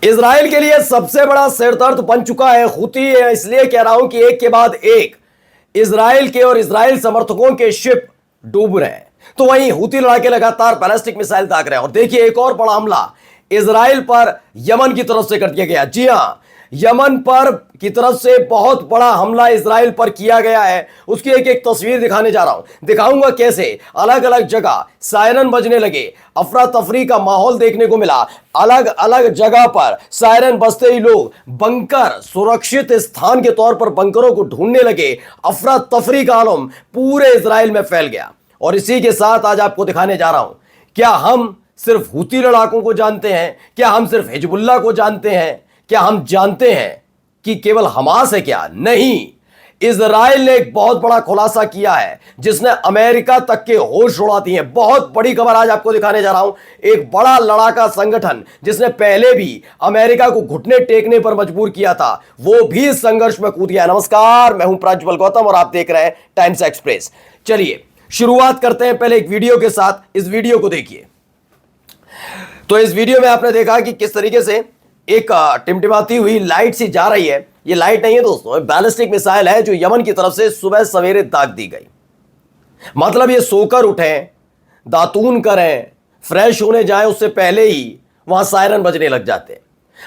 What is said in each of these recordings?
Israel के लिए सबसे बड़ा सिरदर्द बन चुका है हूती। इसलिए कह रहा हूं कि एक के बाद एक इजराइल के और इजराइल समर्थकों के शिप डूब रहे हैं, तो वहीं हूती लड़ाके लगातार बैलिस्टिक मिसाइल दाग रहे हैं। और देखिए, एक और बड़ा हमला इजराइल पर यमन की तरफ से कर दिया गया। जी हां, यमन पर की तरफ से बहुत बड़ा हमला इजराइल पर किया गया है। उसकी एक एक तस्वीर दिखाने जा रहा हूं, दिखाऊंगा कैसे अलग अलग जगह सायरन बजने लगे, अफरा तफरी का माहौल देखने को मिला। अलग अलग जगह पर सायरन बजते ही लोग बंकर, सुरक्षित स्थान के तौर पर बंकरों को ढूंढने लगे। अफरा तफरी का आलम पूरे इजराइल में फैल गया। और इसी के साथ आज आपको दिखाने जा रहा हूं, क्या हम सिर्फ हूती लड़ाकों को जानते हैं? क्या हम सिर्फ हिजबुल्लाह को जानते हैं? क्या हम जानते हैं कि केवल हमास है? क्या नहीं, इजराइल ने एक बहुत बड़ा खुलासा किया है जिसने अमेरिका तक के होश उड़ा दिए हैं। बहुत बड़ी खबर आज आपको दिखाने जा रहा हूं। एक बड़ा लड़ाका संगठन जिसने पहले भी अमेरिका को घुटने टेकने पर मजबूर किया था, वो भी इस संघर्ष में कूद गया। नमस्कार, मैं हूं प्रज्वल गौतम और आप देख रहे हैं टाइम्स एक्सप्रेस। चलिए शुरुआत करते हैं पहले एक वीडियो के साथ। इस वीडियो को देखिए। तो इस वीडियो में आपने देखा कि किस तरीके से एक टिमटिमाती हुई लाइट सी जा रही है। ये लाइट नहीं है दोस्तों, बैलिस्टिक मिसाइल है जो यमन की तरफ से सुबह सवेरे दाग दी गई। मतलब ये सोकर उठें, दातून करें, फ्रेश होने जाएं, उससे पहले ही वहां सायरन बजने लग जाते।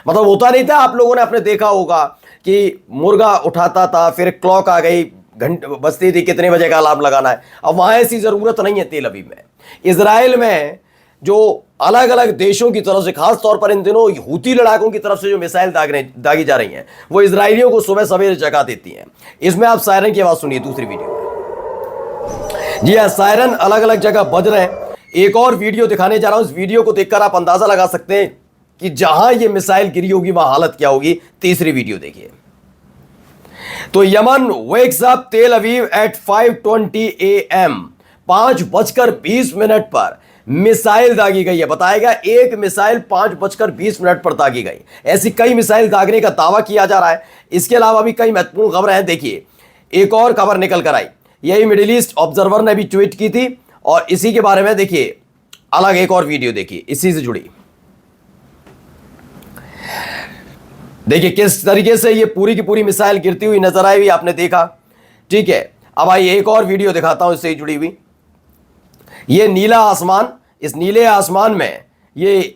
मतलब होता नहीं था, आप लोगों ने आपने देखा होगा कि मुर्गा उठाता था, फिर क्लॉक आ गई, घंटे बजती थी, कितने बजे का अलार्म लगाना है। अब वहां ऐसी जरूरत नहीं है। तेल अवीव में, इजराइल में जो अलग अलग देशों की तरफ से, खास तौर पर इन दिनों हूती लड़ाकों की तरफ से जो मिसाइल दागी जा रही हैं, वो इजरायलियों को सुबह सवेरे जगा देती हैं। इसमें आप सायरन की आवाज सुनिए दूसरी वीडियो में। जी हां, सायरन अलग अलग जगह बज रहे हैं। एक और वीडियो दिखाने जा रहा हूं। इस वीडियो को देखकर आप अंदाजा लगा सकते हैं कि जहां ये मिसाइल गिरी होगी वहां हालत क्या होगी। तीसरी वीडियो देखिए। तो यमन वेक्स अप तेल अवीव एट 5:20 AM, 5:20 पर मिसाइल दागी गई है। बताया गया एक मिसाइल 5:20 पर दागी गई। ऐसी कई मिसाइल दागने का दावा किया जा रहा है। इसके अलावा भी कई महत्वपूर्ण खबरें हैं। देखिए, एक और खबर निकल कर आई, यही मिडिल ईस्ट ऑब्जर्वर ने भी ट्वीट की थी, और इसी के बारे में देखिए अलग एक और वीडियो देखिए इसी से जुड़ी। देखिए किस तरीके से ये पूरी की पूरी मिसाइल गिरती हुई नजर आई हुई, आपने देखा। ठीक है, अब आइए एक और वीडियो दिखाता हूं इससे जुड़ी हुई। ये नीला आसमान, इस नीले आसमान में ये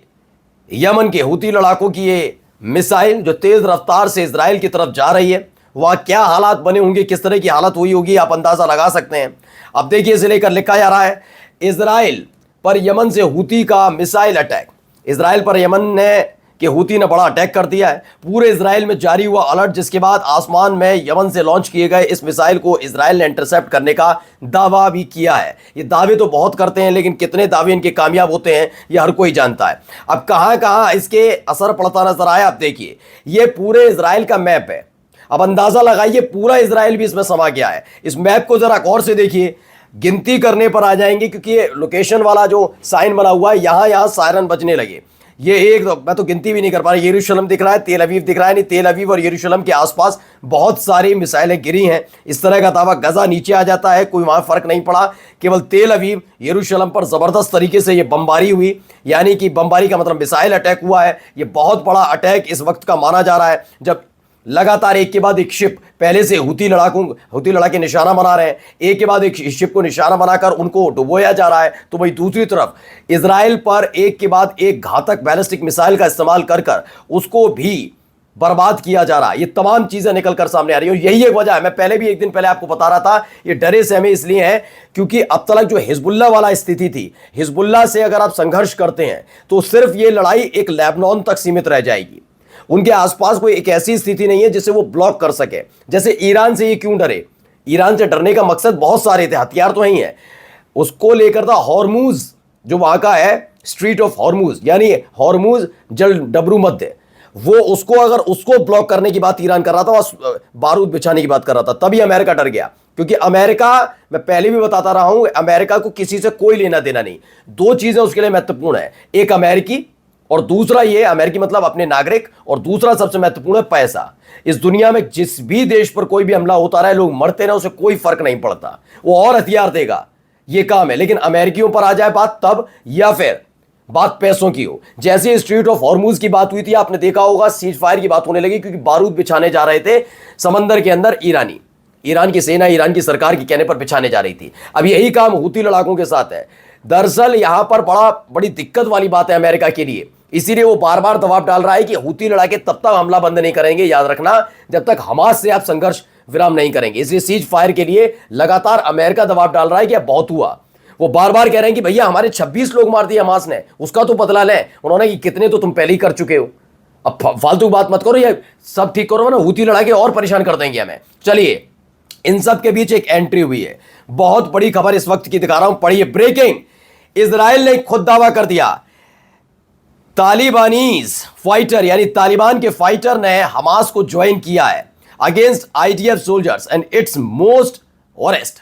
यमन के हूती लड़ाकों की ये मिसाइल जो तेज रफ्तार से इजराइल की तरफ जा रही है, वहां क्या हालात बने होंगे, किस तरह की हालत हुई होगी, आप अंदाजा लगा सकते हैं। अब देखिए, इसे लेकर लिखा जा रहा है, इजराइल पर यमन से हूती का मिसाइल अटैक। इजराइल पर यमन ने कि हूती ने बड़ा अटैक कर दिया है। पूरे इजराइल में जारी हुआ अलर्ट, जिसके बाद आसमान में यमन से लॉन्च किए गए इस मिसाइल को इजराइल ने इंटरसेप्ट करने का दावा भी किया है। ये दावे तो बहुत करते हैं, लेकिन कितने दावे इनके कामयाब होते हैं ये हर कोई जानता है। अब कहां कहां इसके असर पड़ता नजर आया, आप देखिए। ये पूरे इजराइल का मैप है। अब अंदाजा लगाइए, पूरा इजराइल भी इसमें समा गया है। इस मैप को जरा गौर से देखिए, गिनती करने पर आ जाएंगे, क्योंकि ये लोकेशन वाला जो साइन बना हुआ है, यहां सायरन बजने लगे। ये एक, मैं तो गिनती भी नहीं कर पा रहा। यरूशलेम दिख रहा है, तेल अवीव दिख रहा है, नहीं, तेल अवीव और यरूशलेम के आसपास बहुत सारी मिसाइलें गिरी हैं। इस तरह का दावा, गजा नीचे आ जाता है, कोई वहां फर्क नहीं पड़ा। केवल तेल अवीव, यरूशलेम पर जबरदस्त तरीके से ये बमबारी हुई, यानी कि बमबारी का मतलब मिसाइल अटैक हुआ है। ये बहुत बड़ा अटैक इस वक्त का माना जा रहा है, जब लगातार एक के बाद एक शिप, पहले से हूती लड़ाके निशाना बना रहे हैं, एक के बाद एक शिप को निशाना बनाकर उनको डुबोया जा रहा है। तो वही दूसरी तरफ इजराइल पर एक के बाद एक घातक बैलिस्टिक मिसाइल का इस्तेमाल कर उसको भी बर्बाद किया जा रहा है। ये तमाम चीजें निकलकर सामने आ रही है, और यही एक वजह है। मैं पहले भी एक दिन पहले आपको बता रहा था, ये डरे सहमे इसलिए हैं क्योंकि अब तक जो हिजबुल्लाह वाला स्थिति थी, हिजबुल्लाह से अगर आप संघर्ष करते हैं तो सिर्फ ये लड़ाई एक लेबनान तक सीमित रह जाएगी। उनके आसपास कोई एक ऐसी स्थिति नहीं है जिसे वो ब्लॉक कर सके। जैसे ईरान से ये क्यों डरे? ईरान से डरने का मकसद बहुत सारे थे, हथियार तो ही है। उसको लेकर था हॉर्मुज, जो वहां का है स्ट्रीट ऑफ हॉर्मुज, यानी हॉर्मुज जल डबरू मध्य, वो उसको अगर उसको ब्लॉक करने की बात ईरान कर रहा था, वह बारूद बिछाने की बात कर रहा था, तभी अमेरिका डर गया। क्योंकि अमेरिका, मैं पहले भी बताता रहा हूं, अमेरिका को किसी से कोई लेना देना नहीं। दो चीजें उसके लिए महत्वपूर्ण है, एक अमेरिकी और दूसरा ये, अमेरिकी मतलब अपने नागरिक, और दूसरा सबसे महत्वपूर्ण है पैसा। इस दुनिया में जिस भी देश पर कोई भी हमला होता रहे, लोग मरते रहे, उसे कोई फर्क नहीं पड़ता, वो और हथियार देगा, ये काम है। लेकिन अमेरिकियों पर आ जाए बात तब, या फिर बात पैसों की हो। जैसे स्ट्रीट ऑफ हॉर्मुज की बात हुई थी, आपने देखा होगा सीज फायर की बात होने लगी, क्योंकि बारूद बिछाने जा रहे थे समंदर के अंदर ईरान की सेना, ईरान की सरकार के कहने पर बिछाने जा रही थी। अब यही काम हूती लड़ाकों के साथ है। दरअसल यहां पर बड़ी दिक्कत वाली बात है अमेरिका के लिए, इसीलिए वो बार बार दबाव डाल रहा है कि हूती लड़ाके तब तक हमला बंद नहीं करेंगे, याद रखना, जब तक हमास से आप संघर्ष विराम नहीं करेंगे। इसलिए सीज फायर के लिए लगातार अमेरिका दबाव डाल रहा है कि अब बहुत हुआ। वो बार बार कह रहे हैं कि भैया हमारे 26 लोग मार दिए हमास ने, उसका तो बदला लें। उन्होंने कि कितने तो तुम पहले ही कर चुके हो, अब फालतू बात मत करो, ये सब ठीक करो ना, हूती लड़ाके और परेशान कर देंगे हमें। चलिए, इन सब के बीच एक एंट्री हुई है, बहुत बड़ी खबर इस वक्त की दिखा रहा हूं, पढ़िए। ब्रेकिंग, इजराइल ने खुद दावा कर दिया, तालिबानीज फाइटर यानी तालिबान के फाइटर ने हमास को ज्वाइन किया है against IDF soldiers and it's most honest.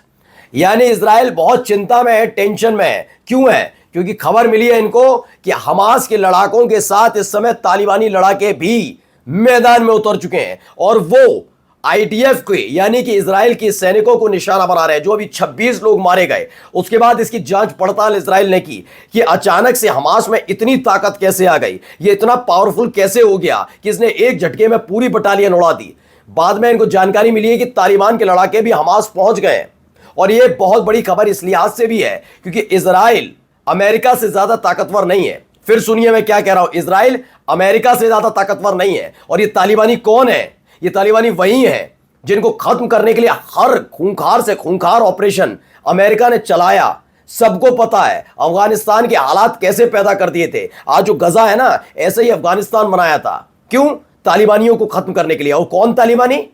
यानी इजराइल बहुत चिंता में है, टेंशन में है। क्यों है? क्योंकि खबर मिली है इनको कि हमास के लड़ाकों के साथ इस समय तालिबानी लड़ाके भी मैदान में उतर चुके हैं और वो आईडीएफ के यानी कि इजराइल के सैनिकों को निशाना बना रहे हैं। जो अभी 26 लोग मारे गए, उसके बाद इसकी जांच पड़ताल इजराइल ने की कि अचानक से हमास में इतनी ताकत कैसे आ गई, ये इतना पावरफुल कैसे हो गया कि इसने एक झटके में पूरी बटालियन उड़ा दी। बाद में इनको जानकारी मिली है कि तालिबान के लड़ाके भी हमास पहुंच गए हैं। और यह बहुत बड़ी खबर इस लिहाज से भी है क्योंकि इजराइल अमेरिका से ज्यादा ताकतवर नहीं है। फिर सुनिए मैं क्या कह रहा हूं, इजराइल अमेरिका से ज्यादा ताकतवर नहीं है। और ये तालिबानी कौन है? ये तालिबानी वही है जिनको खत्म करने के लिए हर खूंखार से खूंखार ऑपरेशन अमेरिका ने चलाया। सबको पता है अफगानिस्तान के हालात कैसे पैदा कर दिए थे। आज जो गजा है ना, ऐसे ही अफगानिस्तान बनाया था। क्यों? तालिबानियों को खत्म करने के लिए। और कौन तालिबानी?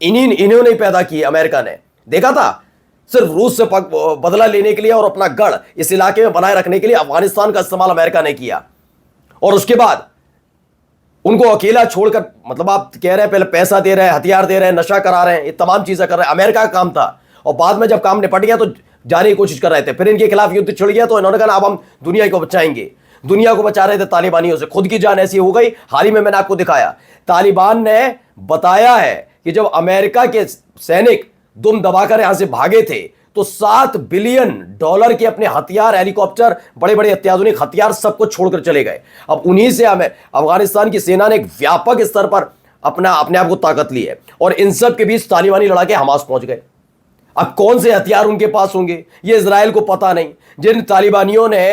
इन्होंने पैदा किए। अमेरिका ने देखा था, सिर्फ रूस से बदला लेने के लिए और अपना गढ़ इस इलाके में बनाए रखने के लिए अफगानिस्तान का इस्तेमाल अमेरिका ने किया। और उसके बाद उनको अकेला छोड़कर, मतलब आप कह रहे हैं पहले पैसा दे रहे हैं, हथियार दे रहे हैं, नशा करा रहे हैं, ये तमाम चीजें कर रहे हैं, अमेरिका का काम था। और बाद में जब काम निपट गया तो जाने की कोशिश कर रहे थे। फिर इनके खिलाफ युद्ध छिड़ गया तो इन्होंने कहा अब हम दुनिया को बचाएंगे। दुनिया को बचा रहे थे तालिबानियों से, खुद की जान ऐसी हो गई। हाल ही में मैंने आपको दिखाया, तालिबान ने बताया है कि जब अमेरिका के सैनिक दुम दबाकर यहां से भागे थे तो $7 बिलियन के अपने हथियार, हेलीकॉप्टर, बड़े बड़े अत्याधुनिक हथियार सबको छोड़कर चले गए। अब उन्हीं से हमें अफगानिस्तान की सेना ने एक व्यापक स्तर पर अपने आप को ताकत ली है। और इन सब के बीच तालिबानी लड़ाके हमास पहुंच गए। अब कौन से हथियार उनके पास होंगे ये इजराइल को पता नहीं। जिन तालिबानियों ने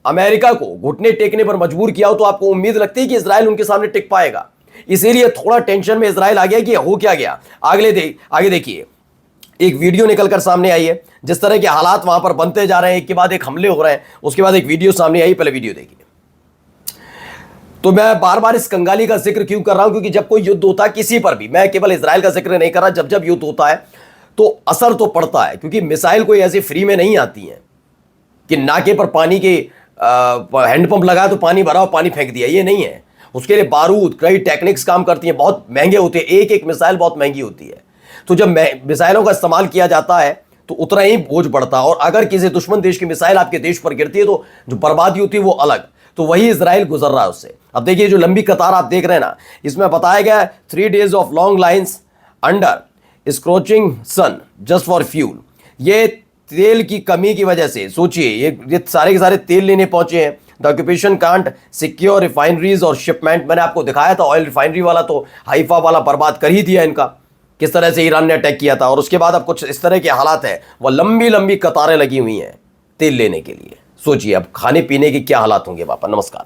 अमेरिका को घुटने टेकने पर मजबूर किया हो, तो आपको उम्मीद लगती है कि इजराइल उनके सामने टिक पाएगा। इसीलिए थोड़ा टेंशन में इजराइल आ गया कि हो क्या गया। आगे देखिए, एक वीडियो निकलकर सामने आई है, जिस तरह के हालात वहां पर बनते जा रहे हैं, एक के बाद एक हमले हो रहे हैं। उसके बाद एक वीडियो सामने आई, पहले वीडियो देखिए। तो मैं बार बार इस कंगाली का जिक्र क्यों कर रहा हूं? क्योंकि जब कोई युद्ध होता है किसी पर भी, मैं केवल इजराइल का जिक्र नहीं कर रहा, जब युद्ध होता है तो असर तो पड़ता है। क्योंकि मिसाइल कोई ऐसे फ्री में नहीं आती है कि नाके पर पानी के हैंडपंप लगाया तो पानी भरा और पानी फेंक दिया, ये नहीं है। उसके लिए बारूद, कई टेक्निक्स काम करती हैं, बहुत महंगे होते हैं। एक एक मिसाइल बहुत महंगी होती है। तो जब मिसाइलों का इस्तेमाल किया जाता है तो उतना ही बोझ बढ़ता है। और अगर किसी दुश्मन देश की मिसाइल आपके देश पर गिरती है तो जो बर्बादी होती है वो अलग। तो वही इजराइल गुजर रहा है उससे। अब देखिए, जो लंबी कतार आप देख रहे हैं ना, इसमें बताया गया 3 days of long lines under scorching sun just for fuel. ये तेल की कमी की वजह से, सोचिए, ये सारे के सारे तेल लेने पहुंचे हैं। The occupation can't secure refineries और शिपमेंट। मैंने आपको दिखाया था ऑयल रिफाइनरी वाला, तो हाइफा वाला बर्बाद कर ही दिया इनका, किस तरह से ईरान ने अटैक किया था। और उसके बाद अब कुछ इस तरह के हालात हैं, वह लंबी लंबी कतारें लगी हुई हैं तेल लेने के लिए। सोचिए अब खाने पीने के क्या हालात होंगे वहां पर। नमस्कार।